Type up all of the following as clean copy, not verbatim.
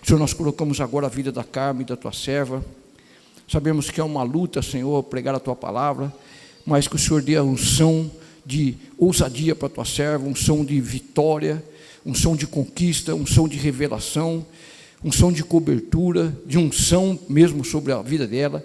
Senhor, nós colocamos agora a vida da Carmen, da tua serva. Sabemos que é uma luta, Senhor, pregar a tua palavra, mas que o Senhor dê a unção de ousadia para a tua serva, unção de vitória, unção de conquista, unção de revelação, unção de cobertura, de unção mesmo sobre a vida dela,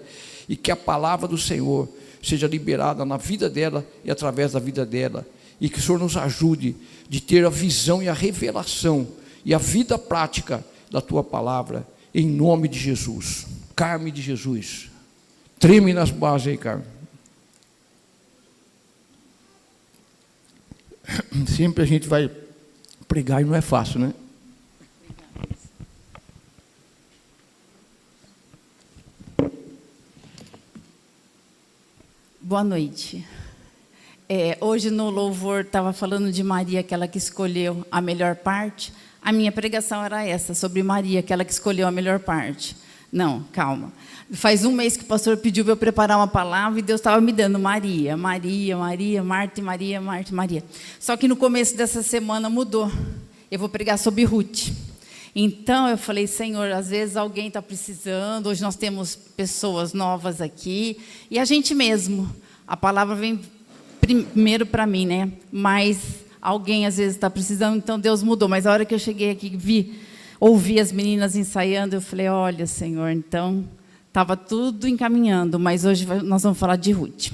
e que a palavra do Senhor seja liberada na vida dela e através da vida dela, e que o Senhor nos ajude de ter a visão e a revelação e a vida prática da tua palavra, em nome de Jesus. Carme de Jesus, treme nas bases aí, Carme. Sempre a gente vai pregar e não é fácil, né? Boa noite. Hoje no louvor estava falando de Maria, aquela que escolheu a melhor parte. A minha pregação era essa, sobre Maria, aquela que escolheu a melhor parte. Não, calma. Faz um mês que o pastor pediu para eu preparar uma palavra e Deus estava me dando Maria, Maria, Maria, Marta e Maria, Marta e Maria. Só que no começo dessa semana mudou. Eu vou pregar sobre Ruth. Então eu falei, Senhor, às vezes alguém está precisando, hoje nós temos pessoas novas aqui, e a gente mesmo, a palavra vem primeiro para mim, né? Mas alguém às vezes está precisando, então Deus mudou. Mas a hora que eu cheguei aqui, ouvi as meninas ensaiando, eu falei, olha, Senhor, então estava tudo encaminhando, mas hoje nós vamos falar de Ruth.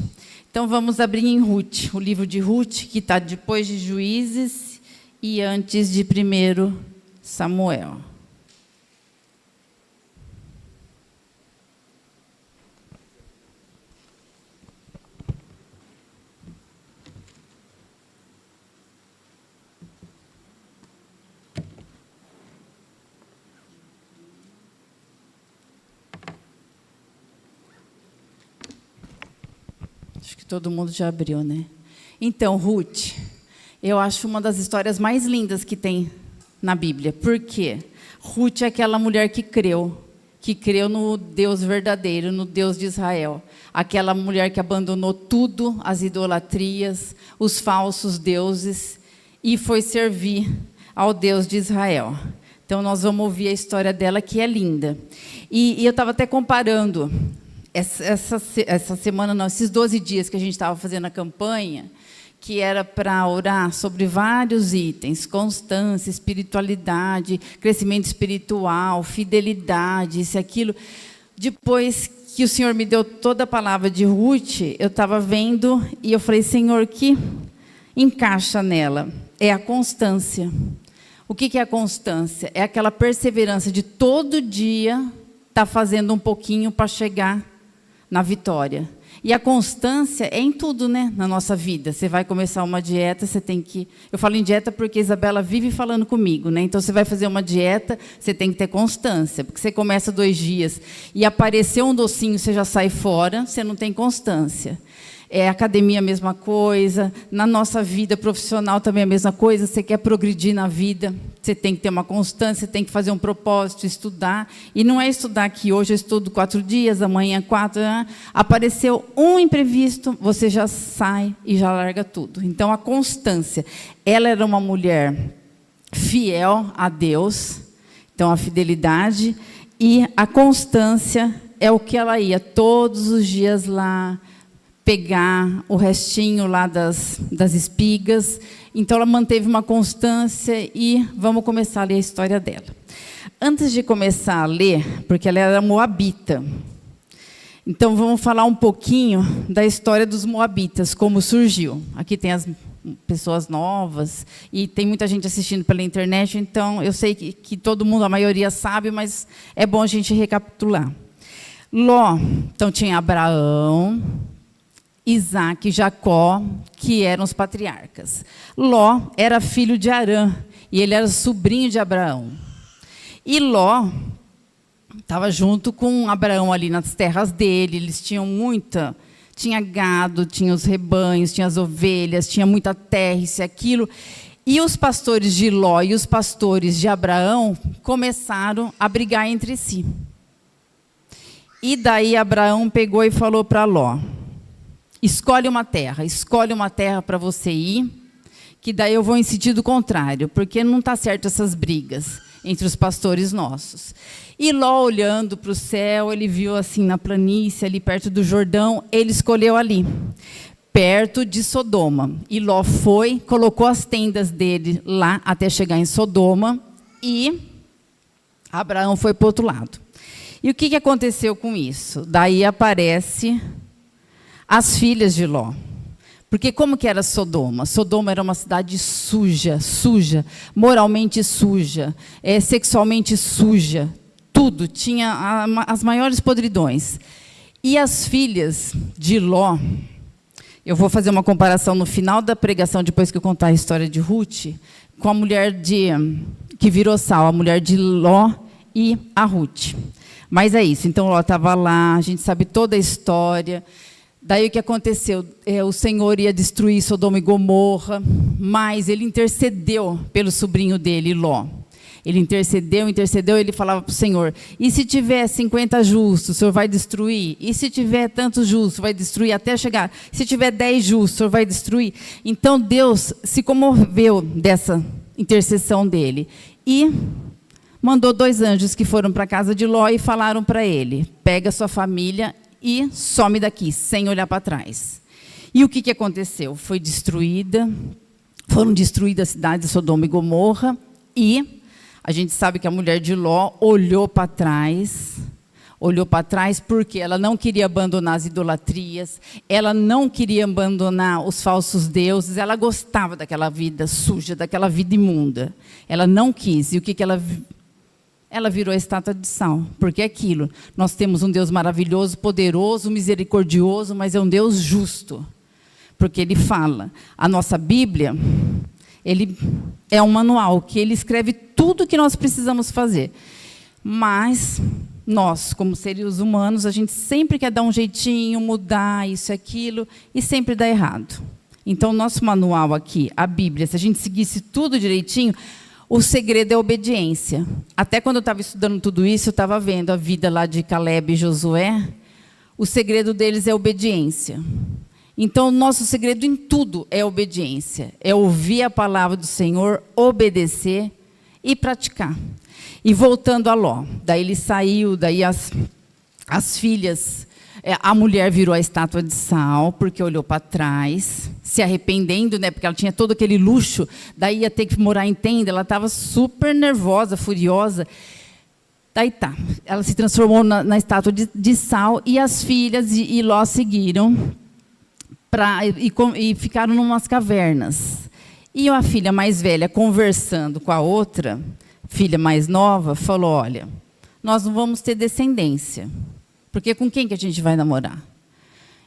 Então vamos abrir em Ruth, o livro de Ruth, que está depois de Juízes e antes de 1 Samuel. Acho que todo mundo já abriu, né? Então, Ruth, eu acho uma das histórias mais lindas que tem na Bíblia. Por quê? Ruth é aquela mulher que creu no Deus verdadeiro, no Deus de Israel. Aquela mulher que abandonou tudo, as idolatrias, os falsos deuses, e foi servir ao Deus de Israel. Então, nós vamos ouvir a história dela, que é linda. E eu estava até comparando, essa semana, não, esses 12 dias que a gente estava fazendo a campanha, que era para orar sobre vários itens: constância, espiritualidade, crescimento espiritual, fidelidade, isso e aquilo. Depois que o Senhor me deu toda a palavra de Ruth, eu estava vendo e eu falei, Senhor, o que encaixa nela? É a constância. O que é a constância? É aquela perseverança de todo dia estar fazendo um pouquinho para chegar na vitória. E a constância é em tudo, né, na nossa vida. Você vai começar uma dieta, você tem que... Eu falo em dieta porque a Isabela vive falando comigo, né? Então, você vai fazer uma dieta, você tem que ter constância. Porque você começa 2 dias e apareceu um docinho, você já sai fora, você não tem constância. Academia, a mesma coisa. Na nossa vida profissional também a mesma coisa. Você quer progredir na vida, você tem que ter uma constância, você tem que fazer um propósito, estudar. E não é estudar que hoje eu estudo 4 dias, amanhã 4. Apareceu um imprevisto, você já sai e já larga tudo. Então, a constância. Ela era uma mulher fiel a Deus. Então, a fidelidade. E a constância é o que ela ia todos os dias lá pegar o restinho lá das espigas. Então, ela manteve uma constância e vamos começar a ler a história dela. Antes de começar a ler, porque ela era moabita, então vamos falar um pouquinho da história dos moabitas, como surgiu. Aqui tem as pessoas novas e tem muita gente assistindo pela internet, então eu sei que todo mundo, a maioria sabe, mas é bom a gente recapitular. Ló, então tinha Abraão, Isaac e Jacó, que eram os patriarcas. Ló era filho de Arã, e ele era sobrinho de Abraão. E Ló estava junto com Abraão ali nas terras dele, eles tinham tinha gado, tinha os rebanhos, tinha as ovelhas, tinha muita terra, isso e aquilo. E os pastores de Ló e os pastores de Abraão começaram a brigar entre si. E daí Abraão pegou e falou para Ló, escolhe uma terra para você ir, que daí eu vou em sentido contrário, porque não está certo essas brigas. entre os pastores nossos. E Ló, olhando para o céu, ele viu assim na planície, ali perto do Jordão, ele escolheu ali, perto de Sodoma. E Ló foi, colocou as tendas dele lá até chegar em Sodoma, e Abraão foi para o outro lado. E o que aconteceu com isso? Daí aparece as filhas de Ló. Porque como que era Sodoma? Sodoma era uma cidade suja, moralmente suja, sexualmente suja, tudo, tinha as maiores podridões. E as filhas de Ló, eu vou fazer uma comparação no final da pregação, depois que eu contar a história de Ruth, com a mulher que virou sal, a mulher de Ló e a Ruth. Mas é isso, então Ló estava lá, a gente sabe toda a história. Daí o que aconteceu? O Senhor ia destruir Sodoma e Gomorra, mas ele intercedeu pelo sobrinho dele, Ló. Ele intercedeu, ele falava para o Senhor, e se tiver 50 justos, o Senhor vai destruir? E se tiver tantos justos, vai destruir até chegar? Se tiver 10 justos, o Senhor vai destruir? Então Deus se comoveu dessa intercessão dele e mandou 2 anjos que foram para a casa de Ló e falaram para ele, pega sua família e some daqui, sem olhar para trás. E o que aconteceu? Foram destruídas as cidades de Sodoma e Gomorra, e a gente sabe que a mulher de Ló olhou para trás porque ela não queria abandonar as idolatrias, ela não queria abandonar os falsos deuses, ela gostava daquela vida suja, daquela vida imunda. Ela não quis. E o que ela virou a estátua de sal, porque é aquilo. Nós temos um Deus maravilhoso, poderoso, misericordioso, mas é um Deus justo. Porque Ele fala. A nossa Bíblia, Ele é um manual, que Ele escreve tudo o que nós precisamos fazer. Mas nós, como seres humanos, a gente sempre quer dar um jeitinho, mudar isso e aquilo, e sempre dá errado. Então, o nosso manual aqui, a Bíblia, se a gente seguisse tudo direitinho, o segredo é a obediência. Até quando eu estava estudando tudo isso, eu estava vendo a vida lá de Caleb e Josué. O segredo deles é a obediência. Então, o nosso segredo em tudo é a obediência. É ouvir a palavra do Senhor, obedecer e praticar. E voltando a Ló, daí ele saiu, daí as filhas, a mulher virou a estátua de sal, porque olhou para trás, se arrependendo, né, porque ela tinha todo aquele luxo, daí ia ter que morar em tenda, ela estava super nervosa, furiosa. Daí tá, ela se transformou na estátua de sal, e as filhas e Ló seguiram e ficaram em umas cavernas. E a filha mais velha, conversando com a outra, filha mais nova, falou, olha, nós não vamos ter descendência, porque com quem que a gente vai namorar?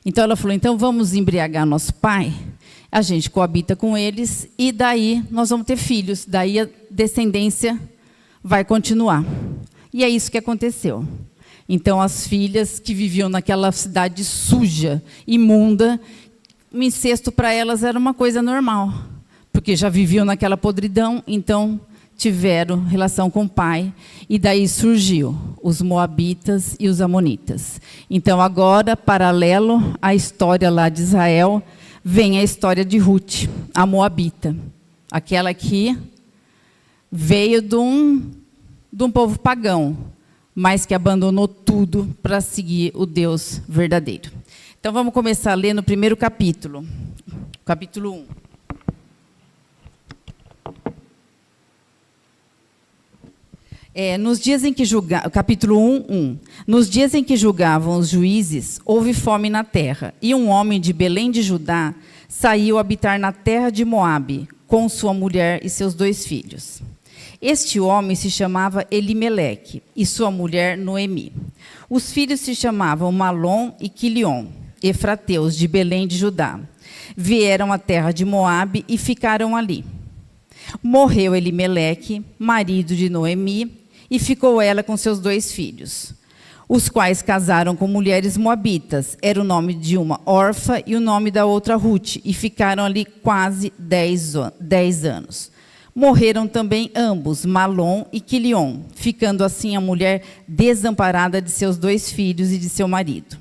Então ela falou, então vamos embriagar nosso pai, a gente coabita com eles, e daí nós vamos ter filhos, daí a descendência vai continuar. E é isso que aconteceu. Então as filhas que viviam naquela cidade suja, imunda, o incesto para elas era uma coisa normal, porque já viviam naquela podridão, então tiveram relação com o pai, e daí surgiu os moabitas e os amonitas. Então, agora, paralelo à história lá de Israel, vem a história de Ruth, a moabita, aquela que veio de um povo pagão, mas que abandonou tudo para seguir o Deus verdadeiro. Então, vamos começar a ler no primeiro capítulo, capítulo 1. Nos dias em que capítulo 1. Nos dias em que julgavam os juízes, houve fome na terra, e um homem de Belém de Judá saiu habitar na terra de Moabe, com sua mulher e seus 2 filhos. Este homem se chamava Elimeleque, e sua mulher Noemi. Os filhos se chamavam Malom e Quilion, efrateus de Belém de Judá. Vieram à terra de Moabe e ficaram ali. Morreu Elimeleque, marido de Noemi, e ficou ela com seus 2 filhos, os quais casaram com mulheres moabitas. Era o nome de uma Orfa e o nome da outra Ruth, e ficaram ali quase 10 anos. Morreram também ambos, Malom e Quilion, ficando assim a mulher desamparada de seus 2 filhos e de seu marido.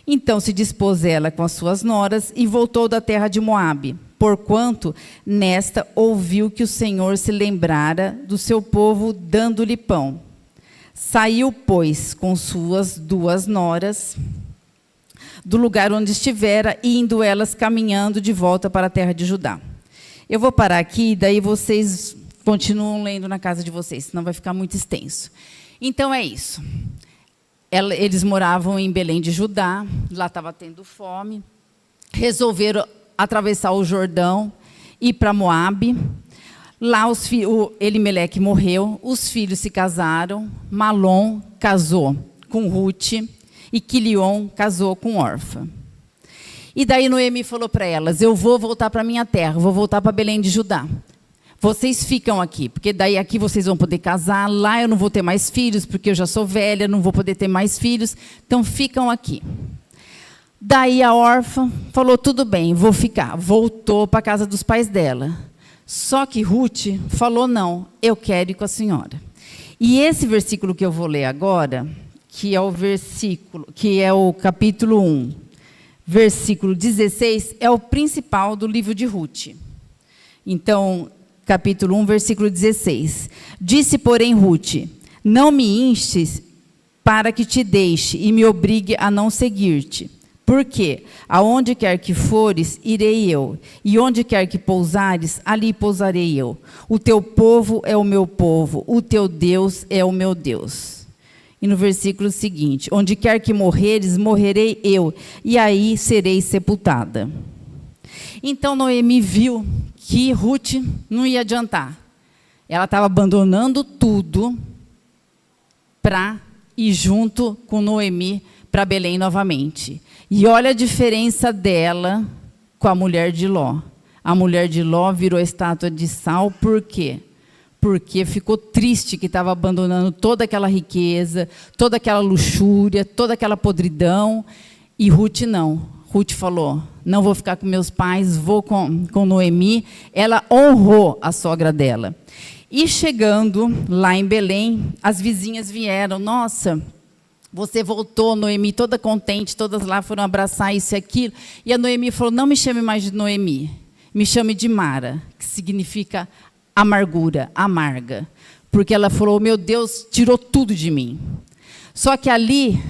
Então se dispôs ela com as suas noras e voltou da terra de Moabe, porquanto nesta ouviu que o Senhor se lembrara do seu povo, dando-lhe pão. Saiu, pois, com suas 2 noras do lugar onde estivera, e indo elas caminhando de volta para a terra de Judá. Eu vou parar aqui, daí vocês continuam lendo na casa de vocês, senão vai ficar muito extenso. Então, é isso. Eles moravam em Belém de Judá, lá estava tendo fome, resolveram atravessar o Jordão, ir para Moabe. Lá o Elimeleque morreu, os filhos se casaram, Malom casou com Ruth e Quilion casou com Orfa. E daí Noemi falou para elas, eu vou voltar para a minha terra, vou voltar para Belém de Judá. Vocês ficam aqui, porque daí aqui vocês vão poder casar, lá eu não vou ter mais filhos, porque eu já sou velha, não vou poder ter mais filhos, então ficam aqui. Daí a órfã falou, tudo bem, vou ficar. Voltou para a casa dos pais dela. Só que Ruth falou, não, eu quero ir com a senhora. E esse versículo que eu vou ler agora, que é o capítulo 1, versículo 16, é o principal do livro de Ruth. Então, capítulo 1, versículo 16. Disse, porém, Ruth, não me instes para que te deixe e me obrigue a não seguir-te. Porque aonde quer que fores, irei eu, e onde quer que pousares, ali pousarei eu. O teu povo é o meu povo, o teu Deus é o meu Deus. E no versículo seguinte, onde quer que morreres, morrerei eu, e aí serei sepultada. Então Noemi viu que Ruth não ia adiantar. Ela estava abandonando tudo para ir junto com Noemi para Belém novamente. E olha a diferença dela com a mulher de Ló. A mulher de Ló virou estátua de sal, por quê? Porque ficou triste que estava abandonando toda aquela riqueza, toda aquela luxúria, toda aquela podridão. E Ruth não. Ruth falou, não vou ficar com meus pais, vou com Noemi. Ela honrou a sogra dela. E chegando lá em Belém, as vizinhas vieram, nossa, você voltou, Noemi, toda contente, todas lá foram abraçar isso e aquilo. E a Noemi falou, não me chame mais de Noemi, me chame de Mara, que significa amargura, amarga. Porque ela falou, meu Deus, tirou tudo de mim. Só que ali,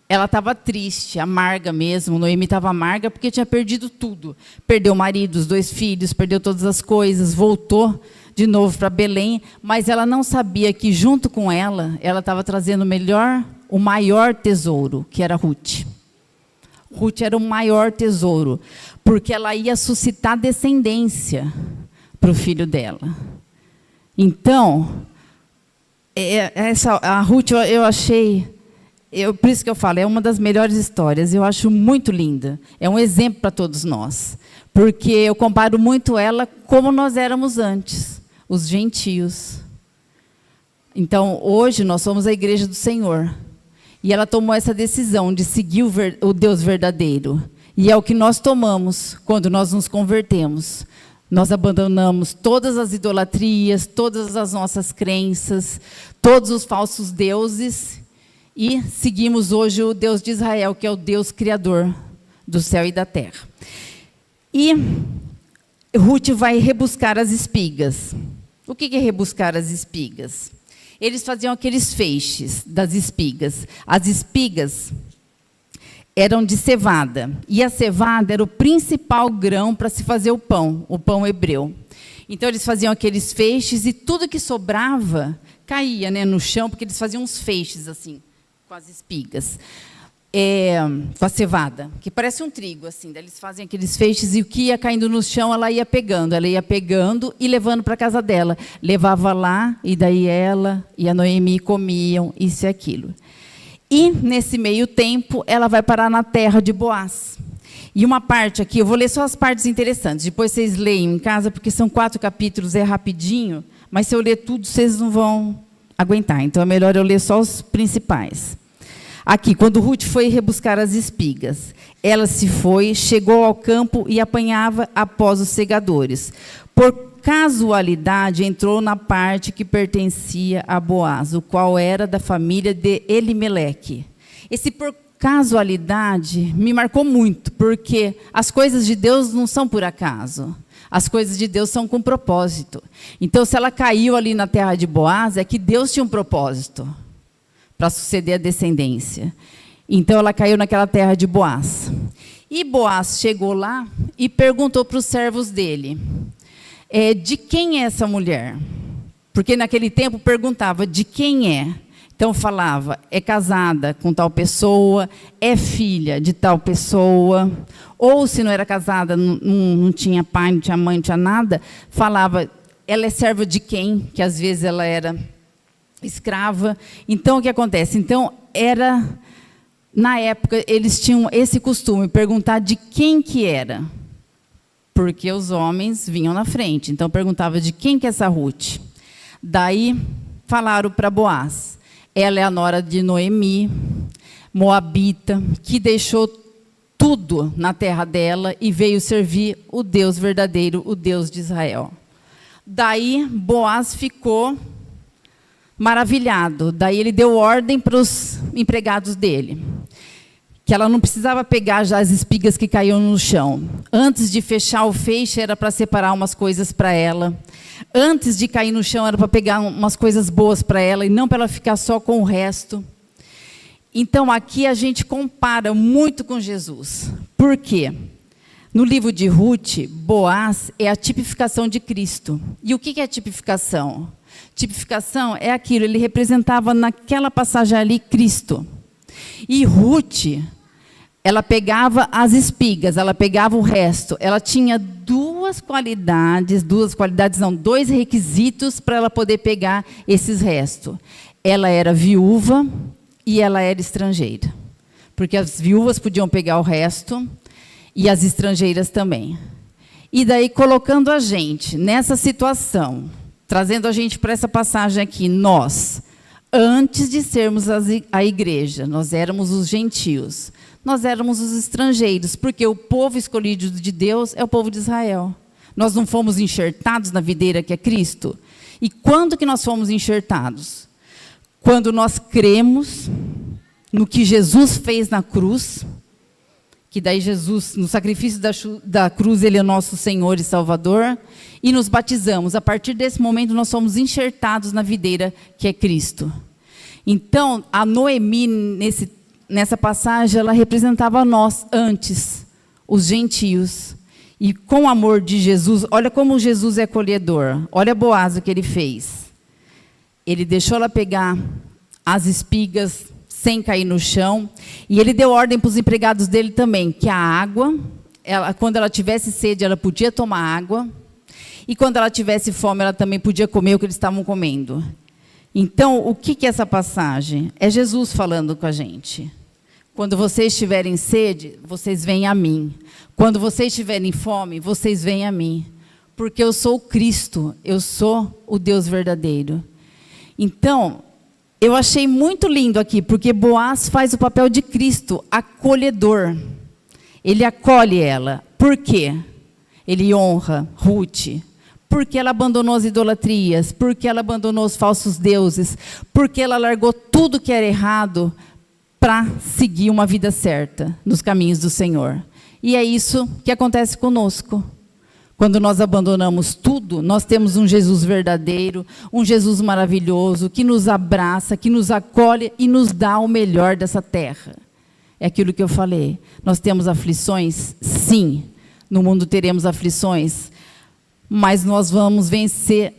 ela estava triste, amarga mesmo. Noemi estava amarga porque tinha perdido tudo. Perdeu o marido, os 2 filhos, perdeu todas as coisas, voltou de novo para Belém. Mas ela não sabia que junto com ela estava trazendo o maior tesouro, que era Ruth. Ruth era o maior tesouro, porque ela ia suscitar descendência para o filho dela. Então, a Ruth, eu achei, por isso que eu falo, é uma das melhores histórias, eu acho muito linda, é um exemplo para todos nós, porque eu comparo muito ela como nós éramos antes, os gentios. Então, hoje, nós somos a igreja do Senhor. E ela tomou essa decisão de seguir o Deus verdadeiro. E é o que nós tomamos quando nós nos convertemos. Nós abandonamos todas as idolatrias, todas as nossas crenças, todos os falsos deuses, e seguimos hoje o Deus de Israel, que é o Deus criador do céu e da terra. E Ruth vai rebuscar as espigas. O que é rebuscar as espigas? Eles faziam aqueles feixes das espigas. As espigas eram de cevada. E a cevada era o principal grão para se fazer o pão hebreu. Então, eles faziam aqueles feixes e tudo que sobrava caía, né, no chão, porque eles faziam uns feixes assim, com as espigas. Com a cevada, que parece um trigo, assim. Daí eles fazem aqueles feixes e o que ia caindo no chão, ela ia pegando e levando para a casa dela. Levava lá, e daí ela e a Noemi comiam isso e aquilo. E, nesse meio tempo, ela vai parar na terra de Boaz. E uma parte aqui, eu vou ler só as partes interessantes, depois vocês leem em casa, porque são 4 capítulos, é rapidinho, mas se eu ler tudo, vocês não vão aguentar. Então, é melhor eu ler só os principais. Aqui, quando Ruth foi rebuscar as espigas, ela se foi, chegou ao campo e apanhava após os segadores. Por casualidade, entrou na parte que pertencia a Boaz, o qual era da família de Elimeleque. Esse por casualidade me marcou muito, porque as coisas de Deus não são por acaso. As coisas de Deus são com propósito. Então, se ela caiu ali na terra de Boaz, é que Deus tinha um propósito para suceder a descendência. Então, ela caiu naquela terra de Boaz. E Boaz chegou lá e perguntou para os servos dele, de quem é essa mulher? Porque naquele tempo perguntava de quem é. Então falava, é casada com tal pessoa, é filha de tal pessoa, ou se não era casada, não tinha pai, não tinha mãe, não tinha nada, falava, ela é serva de quem? Que às vezes ela era escrava. Então o que acontece? Então na época eles tinham esse costume, perguntar de quem que era, porque os homens vinham na frente. Então perguntava de quem que é essa Ruth. Daí falaram para Boaz. Ela é a nora de Noemi, moabita, que deixou tudo na terra dela e veio servir o Deus verdadeiro, o Deus de Israel. Daí Boaz ficou maravilhado. Daí ele deu ordem para os empregados dele, que ela não precisava pegar já as espigas que caíam no chão. Antes de fechar o feixe, era para separar umas coisas para ela. Antes de cair no chão, era para pegar umas coisas boas para ela, e não para ela ficar só com o resto. Então, aqui a gente compara muito com Jesus. Por quê? No livro de Ruth, Boaz é a tipificação de Cristo. E o que é tipificação? Tipificação é aquilo, ele representava naquela passagem ali Cristo. E Ruth, ela pegava as espigas, ela pegava o resto. Ela tinha dois requisitos para ela poder pegar esses restos. Ela era viúva e ela era estrangeira. Porque as viúvas podiam pegar o resto e as estrangeiras também. E daí, colocando a gente nessa situação, trazendo a gente para essa passagem aqui, nós, antes de sermos a igreja, nós éramos os gentios. Nós éramos os estrangeiros, porque o povo escolhido de Deus é o povo de Israel. Nós não fomos enxertados na videira que é Cristo. E quando que nós fomos enxertados? Quando nós cremos no que Jesus fez na cruz, que daí Jesus, no sacrifício da cruz, Ele é nosso Senhor e Salvador, e nos batizamos. A partir desse momento, nós somos enxertados na videira que é Cristo. Então, a Noemi, nessa passagem, ela representava nós antes, os gentios. E com o amor de Jesus, olha como Jesus é acolhedor. Olha Boaz o que ele fez. Ele deixou ela pegar as espigas sem cair no chão. E ele deu ordem para os empregados dele também, que a água, quando ela tivesse sede, ela podia tomar água. E quando ela tivesse fome, ela também podia comer o que eles estavam comendo. Então, o que é essa passagem? É Jesus falando com a gente. Quando vocês tiverem sede, vocês vêm a mim. Quando vocês tiverem fome, vocês vêm a mim. Porque eu sou o Cristo, eu sou o Deus verdadeiro. Então, eu achei muito lindo aqui, porque Boaz faz o papel de Cristo, acolhedor. Ele acolhe ela. Por quê? Ele honra Ruth. Porque ela abandonou as idolatrias, porque ela abandonou os falsos deuses, porque ela largou tudo que era errado para seguir uma vida certa nos caminhos do Senhor. E é isso que acontece conosco. Quando nós abandonamos tudo, nós temos um Jesus verdadeiro, um Jesus maravilhoso, que nos abraça, que nos acolhe e nos dá o melhor dessa terra. É aquilo que eu falei. Nós temos aflições? Sim. No mundo teremos aflições, mas nós vamos vencer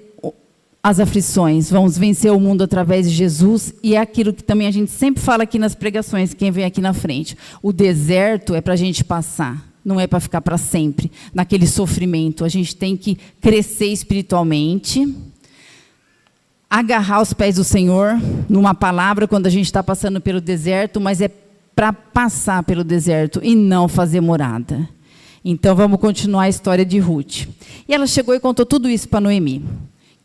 as aflições, vamos vencer o mundo através de Jesus, e é aquilo que também a gente sempre fala aqui nas pregações, quem vem aqui na frente. O deserto é para a gente passar, não é para ficar para sempre naquele sofrimento. A gente tem que crescer espiritualmente, agarrar os pés do Senhor, numa palavra, quando a gente está passando pelo deserto, mas é para passar pelo deserto e não fazer morada. Então, vamos continuar a história de Ruth. E ela chegou e contou tudo isso para Noemi.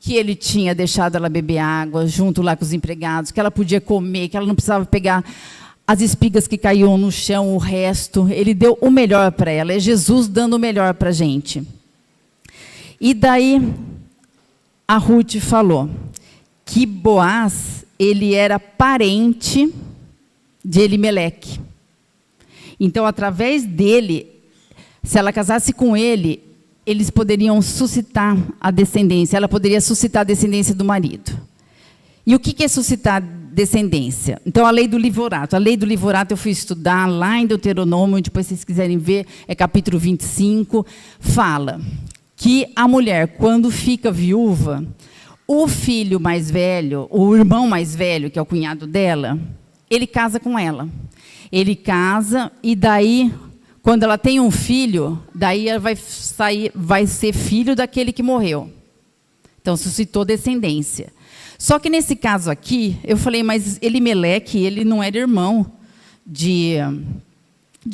Que ele tinha deixado ela beber água, junto lá com os empregados, que ela podia comer, que ela não precisava pegar as espigas que caíam no chão, o resto. Ele deu o melhor para ela. É Jesus dando o melhor para a gente. E daí, a Ruth falou que Boaz, ele era parente de Elimeleque. Então, através dele, se ela casasse com ele, eles poderiam suscitar a descendência, ela poderia suscitar a descendência do marido. E o que é suscitar descendência? Então, a lei do livораto. A lei do livораto eu fui estudar lá em Deuteronômio, depois, se vocês quiserem ver, é capítulo 25, fala que a mulher, quando fica viúva, o filho mais velho, o irmão mais velho, que é o cunhado dela, ele casa com ela. Ele casa e daí, quando ela tem um filho, daí ela vai ser filho daquele que morreu. Então, suscitou descendência. Só que nesse caso aqui, eu falei, mas Elimeleque, ele não era irmão de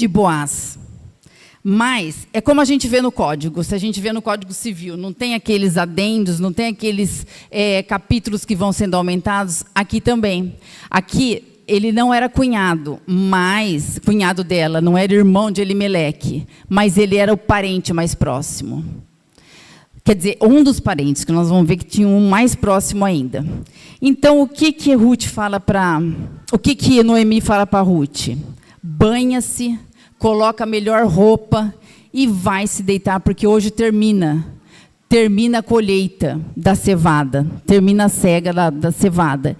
Boaz. Mas é como a gente vê no Código, se a gente vê no Código Civil, não tem aqueles adendos, não tem aqueles capítulos que vão sendo aumentados, aqui também. Aqui, ele não era cunhado, mas cunhado dela, não era irmão de Elimeleque, mas ele era o parente mais próximo. Quer dizer, um dos parentes, que nós vamos ver que tinha um mais próximo ainda. Então, o que Ruth fala para... O que Noemi fala para Ruth? Banha-se, coloca a melhor roupa e vai se deitar, porque hoje termina a colheita da cevada, termina a cega da cevada.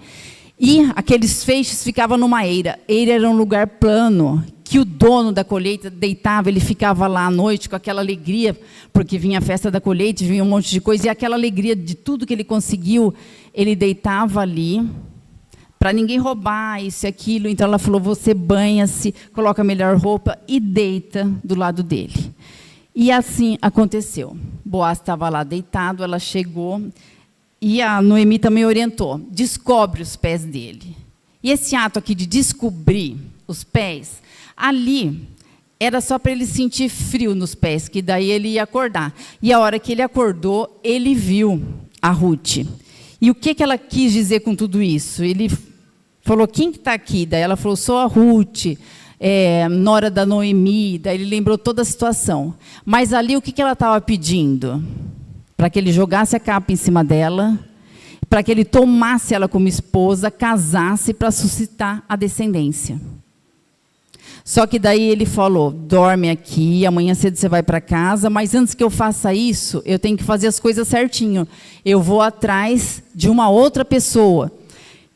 E aqueles feixes ficavam numa eira. Eira era um lugar plano, que o dono da colheita deitava, ele ficava lá à noite com aquela alegria, porque vinha a festa da colheita, vinha um monte de coisa, e aquela alegria de tudo que ele conseguiu, ele deitava ali, para ninguém roubar isso e aquilo. Então ela falou, você banha-se, coloca a melhor roupa e deita do lado dele. E assim aconteceu. Boaz estava lá deitado, ela chegou, e a Noemi também orientou, descobre os pés dele. E esse ato aqui de descobrir os pés, ali era só para ele sentir frio nos pés, que daí ele ia acordar. E a hora que ele acordou, ele viu a Ruth. E o que ela quis dizer com tudo isso? Ele falou, quem está aqui? Daí ela falou, sou a Ruth, nora da Noemi. Daí ele lembrou toda a situação. Mas ali o que ela estava pedindo? Para que ele jogasse a capa em cima dela, para que ele tomasse ela como esposa, casasse para suscitar a descendência. Só que daí ele falou, dorme aqui, amanhã cedo você vai para casa, mas antes que eu faça isso, eu tenho que fazer as coisas certinho. Eu vou atrás de uma outra pessoa,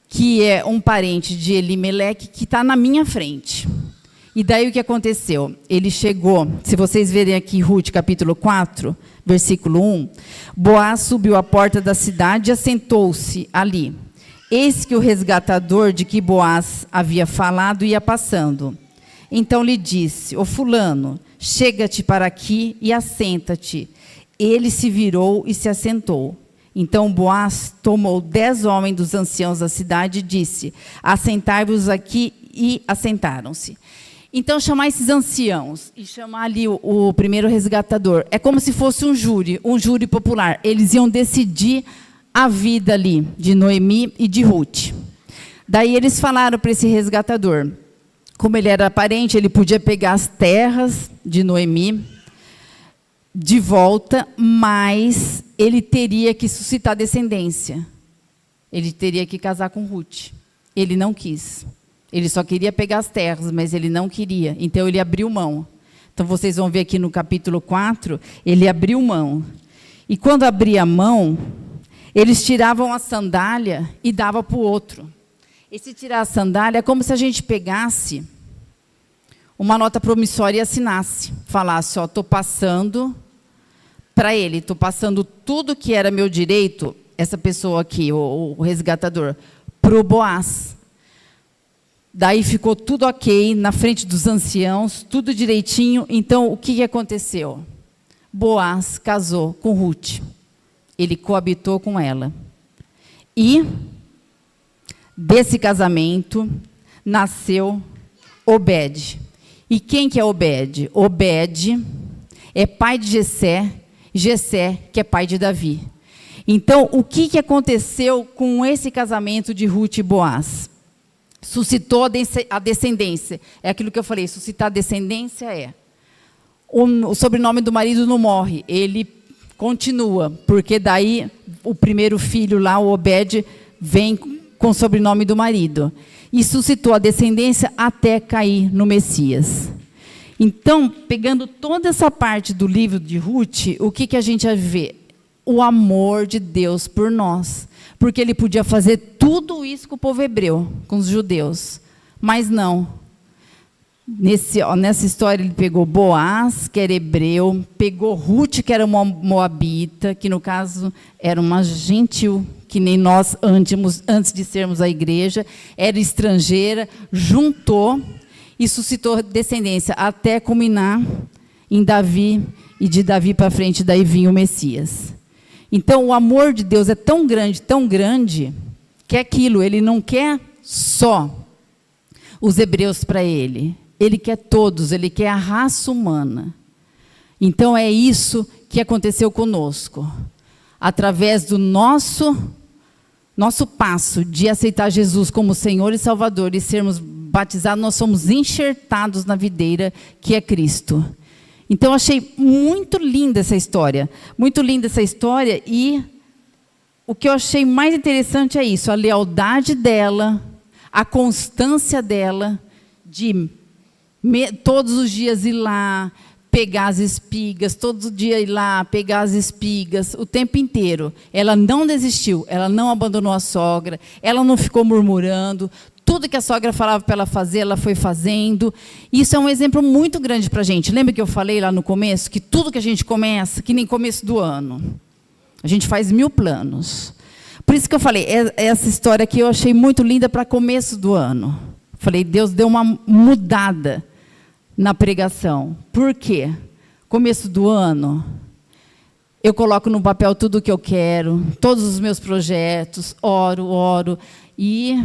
que é um parente de Elimeleque, que está na minha frente. E daí o que aconteceu? Ele chegou, se vocês verem aqui, Ruth, capítulo 4, versículo 1, Boaz subiu à porta da cidade e assentou-se ali. Eis que o resgatador de que Boaz havia falado ia passando. Então lhe disse, ô fulano, chega-te para aqui e assenta-te. Ele se virou e se assentou. Então Boaz tomou 10 homens dos anciãos da cidade e disse, assentai-vos aqui, e assentaram-se. Então chamar esses anciãos e chamar ali o primeiro resgatador, é como se fosse um júri popular. Eles iam decidir a vida ali de Noemi e de Ruth. Daí eles falaram para esse resgatador, como ele era parente, ele podia pegar as terras de Noemi de volta, mas ele teria que suscitar descendência. Ele teria que casar com Ruth. Ele não quis. Ele só queria pegar as terras, mas ele não queria. Então, ele abriu mão. Então, vocês vão ver aqui no capítulo 4, ele abriu mão. E quando abria mão, eles tiravam a sandália e davam para o outro. Esse tirar a sandália é como se a gente pegasse uma nota promissória e assinasse. Falasse, ó, estou passando para ele, estou passando tudo que era meu direito, essa pessoa aqui, o resgatador, para o Boaz. Daí ficou tudo ok, na frente dos anciãos, tudo direitinho. Então, o que aconteceu? Boaz casou com Ruth. Ele coabitou com ela. E desse casamento nasceu Obed. E quem que é Obed? Obed é pai de Jessé, Jessé que é pai de Davi. Então, o que aconteceu com esse casamento de Ruth e Boaz? Suscitou a descendência. É aquilo que eu falei, suscitar a descendência é. O sobrenome do marido não morre, ele continua, porque daí o primeiro filho lá, o Obed, vem com o sobrenome do marido. E suscitou a descendência até cair no Messias. Então, pegando toda essa parte do livro de Ruth, o que a gente vai ver? O amor de Deus por nós. Porque ele podia fazer tudo isso com o povo hebreu, com os judeus. Mas não. Nessa história, ele pegou Boaz, que era hebreu, pegou Ruth, que era uma moabita, que no caso era uma gentil, que nem nós antes de sermos a igreja, era estrangeira, juntou e suscitou descendência, até culminar em Davi, e de Davi para frente, daí vinha o Messias. Então, o amor de Deus é tão grande, que é aquilo, ele não quer só os hebreus para ele. Ele quer todos, ele quer a raça humana. Então, é isso que aconteceu conosco. Através do nosso passo de aceitar Jesus como Senhor e Salvador e sermos batizados, nós somos enxertados na videira que é Cristo. Então, achei muito linda essa história. Muito linda essa história. E o que eu achei mais interessante é isso, a lealdade dela, a constância dela de todos os dias ir lá, pegar as espigas, todos os dias ir lá, pegar as espigas, o tempo inteiro. Ela não desistiu, ela não abandonou a sogra, ela não ficou murmurando. Tudo que a sogra falava para ela fazer, ela foi fazendo. Isso é um exemplo muito grande para a gente. Lembra que eu falei lá no começo, que tudo que a gente começa, que nem começo do ano, a gente faz 1000 planos. Por isso que eu falei, essa história aqui eu achei muito linda para começo do ano. Falei, Deus deu uma mudada na pregação. Por quê? Começo do ano, eu coloco no papel tudo o que eu quero, todos os meus projetos, oro, e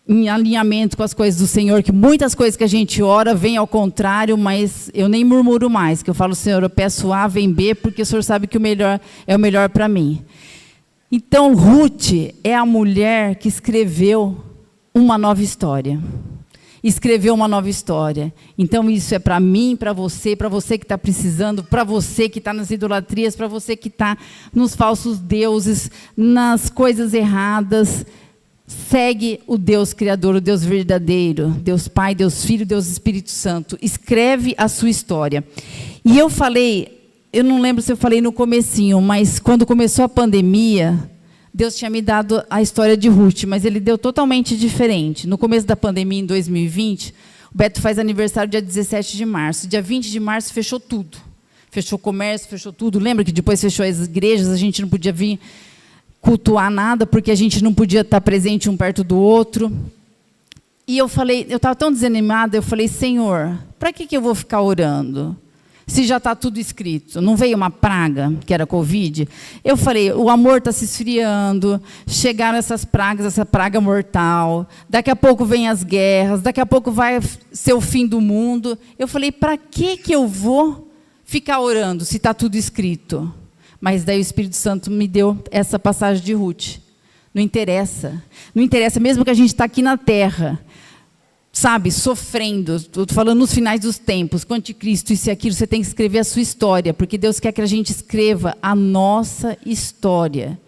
em alinhamento com as coisas do Senhor, que muitas coisas que a gente ora vem ao contrário, mas eu nem murmuro mais, que eu falo, Senhor, eu peço A, vem B, porque o Senhor sabe que o melhor é o melhor para mim. Então, Ruth é a mulher que escreveu uma nova história. Escreveu uma nova história. Então, isso é para mim, para você que está precisando, para você que está nas idolatrias, para você que está nos falsos deuses, nas coisas erradas. Segue o Deus Criador, o Deus verdadeiro, Deus Pai, Deus Filho, Deus Espírito Santo. Escreve a sua história. E eu falei, eu não lembro se eu falei no comecinho, mas quando começou a pandemia, Deus tinha me dado a história de Ruth, mas Ele deu totalmente diferente. No começo da pandemia, em 2020, o Beto faz aniversário dia 17 de março. Dia 20 de março fechou tudo. Fechou o comércio, fechou tudo. Lembra que depois fechou as igrejas, a gente não podia vir cultuar nada, porque a gente não podia estar presente um perto do outro. E eu falei, eu estava tão desanimada, eu falei, Senhor, para que eu vou ficar orando? Se já está tudo escrito, não veio uma praga, que era Covid? Eu falei, o amor está se esfriando, chegaram essas pragas, essa praga mortal, daqui a pouco vem as guerras, daqui a pouco vai ser o fim do mundo. Eu falei, para que eu vou ficar orando, se está tudo escrito? Mas daí o Espírito Santo me deu essa passagem de Ruth. Não interessa, mesmo que a gente está aqui na terra, sabe, sofrendo, estou falando nos finais dos tempos, com o anticristo, isso e aquilo, você tem que escrever a sua história, porque Deus quer que a gente escreva a nossa história.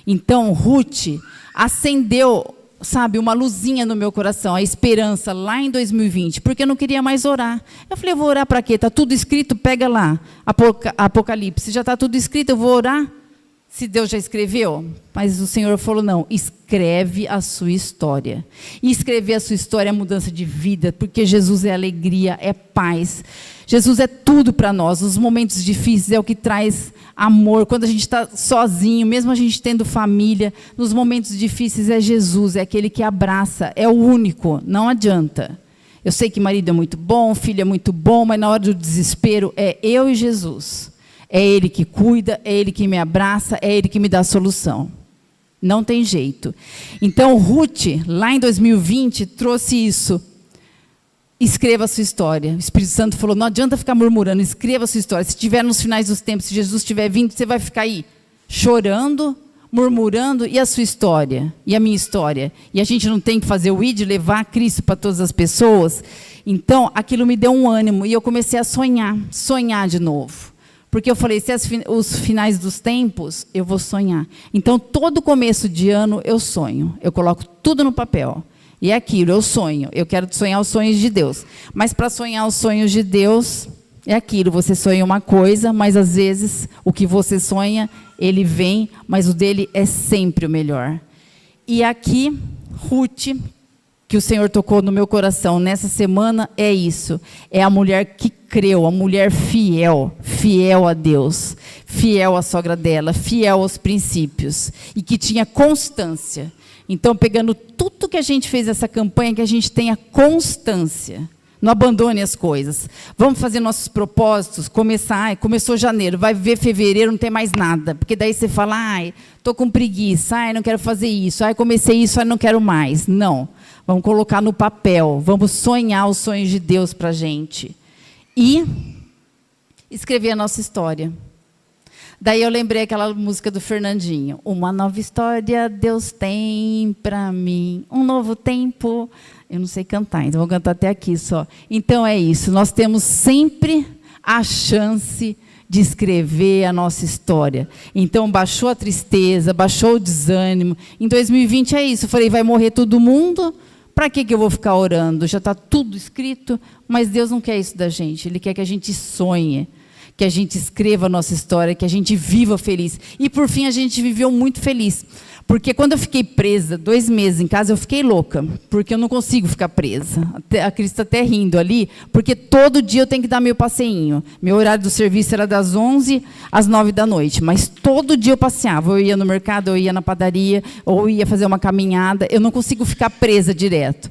Então, Ruth acendeu, sabe, uma luzinha no meu coração, a esperança, lá em 2020, porque eu não queria mais orar. Eu falei, eu vou orar para quê? Está tudo escrito, pega lá, Apocalipse, já está tudo escrito, eu vou orar? Se Deus já escreveu? Mas o Senhor falou, não, escreve a sua história. E escrever a sua história é mudança de vida, porque Jesus é alegria, é paz. Jesus é tudo para nós. Os momentos difíceis é o que traz amor. Quando a gente está sozinho, mesmo a gente tendo família, nos momentos difíceis é Jesus, é aquele que abraça, é o único, não adianta. Eu sei que marido é muito bom, filho é muito bom, mas na hora do desespero é eu e Jesus. É Ele que cuida, é Ele que me abraça, é Ele que me dá a solução. Não tem jeito. Então, Ruth, lá em 2020, trouxe isso. Escreva a sua história. O Espírito Santo falou, não adianta ficar murmurando, escreva a sua história. Se estiver nos finais dos tempos, se Jesus estiver vindo, você vai ficar aí chorando, murmurando, e a sua história? E a minha história? E a gente não tem que fazer o ID, levar Cristo para todas as pessoas? Então, aquilo me deu um ânimo, e eu comecei a sonhar de novo. Porque eu falei, se os finais dos tempos, eu vou sonhar. Então, todo começo de ano, eu sonho. Eu coloco tudo no papel. E é aquilo, eu sonho. Eu quero sonhar os sonhos de Deus. Mas para sonhar os sonhos de Deus, é aquilo. Você sonha uma coisa, mas às vezes o que você sonha, ele vem, mas o dele é sempre o melhor. E aqui, Ruth, que o Senhor tocou no meu coração nessa semana, é isso. É a mulher que creu, a mulher fiel, fiel a Deus, fiel à sogra dela, fiel aos princípios, e que tinha constância. Então, pegando tudo que a gente fez essa campanha, que a gente tenha constância. Não abandone as coisas. Vamos fazer nossos propósitos, começou janeiro, vai ver fevereiro, não tem mais nada. Porque daí você fala, estou com preguiça, não quero fazer isso, comecei isso, não quero mais. Não, vamos colocar no papel, vamos sonhar os sonhos de Deus para a gente. E escrever a nossa história. Daí eu lembrei aquela música do Fernandinho. Uma nova história Deus tem para mim, um novo tempo. Eu não sei cantar, então vou cantar até aqui só. Então é isso, nós temos sempre a chance de escrever a nossa história. Então baixou a tristeza, baixou o desânimo. Em 2020 é isso, eu falei, vai morrer todo mundo, para que eu vou ficar orando? Já está tudo escrito, mas Deus não quer isso da gente, Ele quer que a gente sonhe, que a gente escreva a nossa história, que a gente viva feliz. E, por fim, a gente viveu muito feliz. Porque quando eu fiquei presa, 2 meses em casa, eu fiquei louca. Porque eu não consigo ficar presa. A Cris está até rindo ali, porque todo dia eu tenho que dar meu passeinho. Meu horário do serviço era das 11 às 9 da noite. Mas todo dia eu passeava. Eu ia no mercado, eu ia na padaria, ou ia fazer uma caminhada. Eu não consigo ficar presa direto.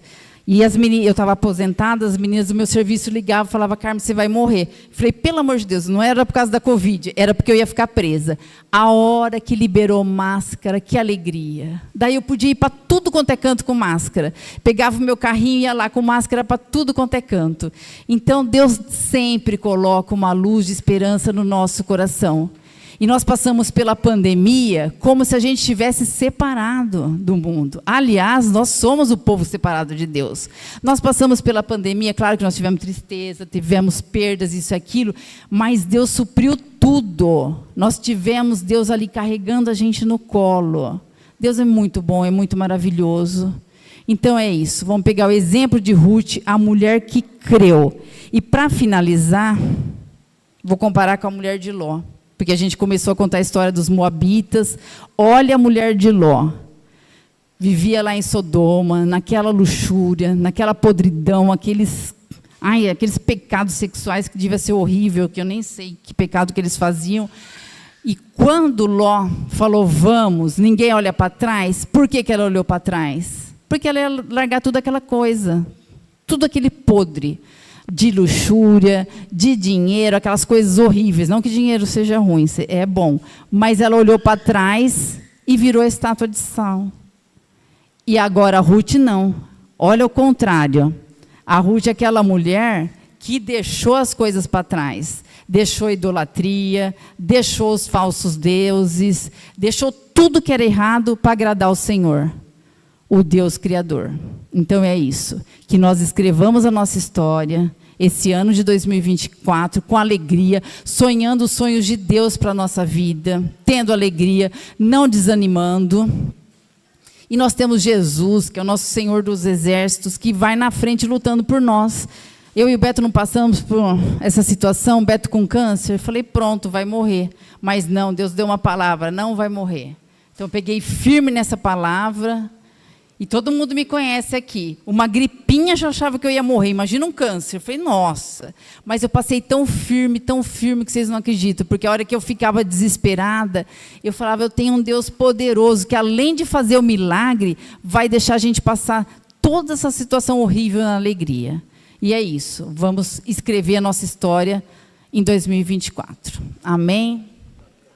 E as meninas, eu estava aposentada, as meninas do meu serviço ligavam e falavam, Carmen, você vai morrer. Falei, pelo amor de Deus, não era por causa da Covid, era porque eu ia ficar presa. A hora que liberou máscara, que alegria. Daí eu podia ir para tudo quanto é canto com máscara. Pegava o meu carrinho e ia lá com máscara para tudo quanto é canto. Então, Deus sempre coloca uma luz de esperança no nosso coração. E nós passamos pela pandemia como se a gente estivesse separado do mundo. Aliás, nós somos o povo separado de Deus. Nós passamos pela pandemia, claro que nós tivemos tristeza, tivemos perdas, isso e aquilo, mas Deus supriu tudo. Nós tivemos Deus ali carregando a gente no colo. Deus é muito bom, é muito maravilhoso. Então é isso, vamos pegar o exemplo de Ruth, a mulher que creu. E para finalizar, vou comparar com a mulher de Ló. Porque a gente começou a contar a história dos moabitas. Olha a mulher de Ló. Vivia lá em Sodoma, naquela luxúria, naquela podridão, aqueles pecados sexuais que devia ser horrível, que eu nem sei que pecado que eles faziam. E quando Ló falou, vamos, ninguém olha para trás, por que ela olhou para trás? Porque ela ia largar tudo aquela coisa, tudo aquele podre. De luxúria, de dinheiro, aquelas coisas horríveis. Não que dinheiro seja ruim, é bom. Mas ela olhou para trás e virou a estátua de sal. E agora a Ruth não. Olha o contrário. A Ruth é aquela mulher que deixou as coisas para trás. Deixou a idolatria, deixou os falsos deuses, deixou tudo que era errado para agradar o Senhor, o Deus Criador. Então é isso, que nós escrevamos a nossa história, esse ano de 2024, com alegria, sonhando os sonhos de Deus para a nossa vida, tendo alegria, não desanimando. E nós temos Jesus, que é o nosso Senhor dos Exércitos, que vai na frente lutando por nós. Eu e o Beto não passamos por essa situação, Beto com câncer, eu falei, pronto, vai morrer. Mas não, Deus deu uma palavra, não vai morrer. Então eu peguei firme nessa palavra. E todo mundo me conhece aqui. Uma gripinha já achava que eu ia morrer. Imagina um câncer. Eu falei, nossa. Mas eu passei tão firme que vocês não acreditam. Porque a hora que eu ficava desesperada, eu falava, eu tenho um Deus poderoso, que além de fazer o milagre, vai deixar a gente passar toda essa situação horrível na alegria. E é isso. Vamos escrever a nossa história em 2024. Amém?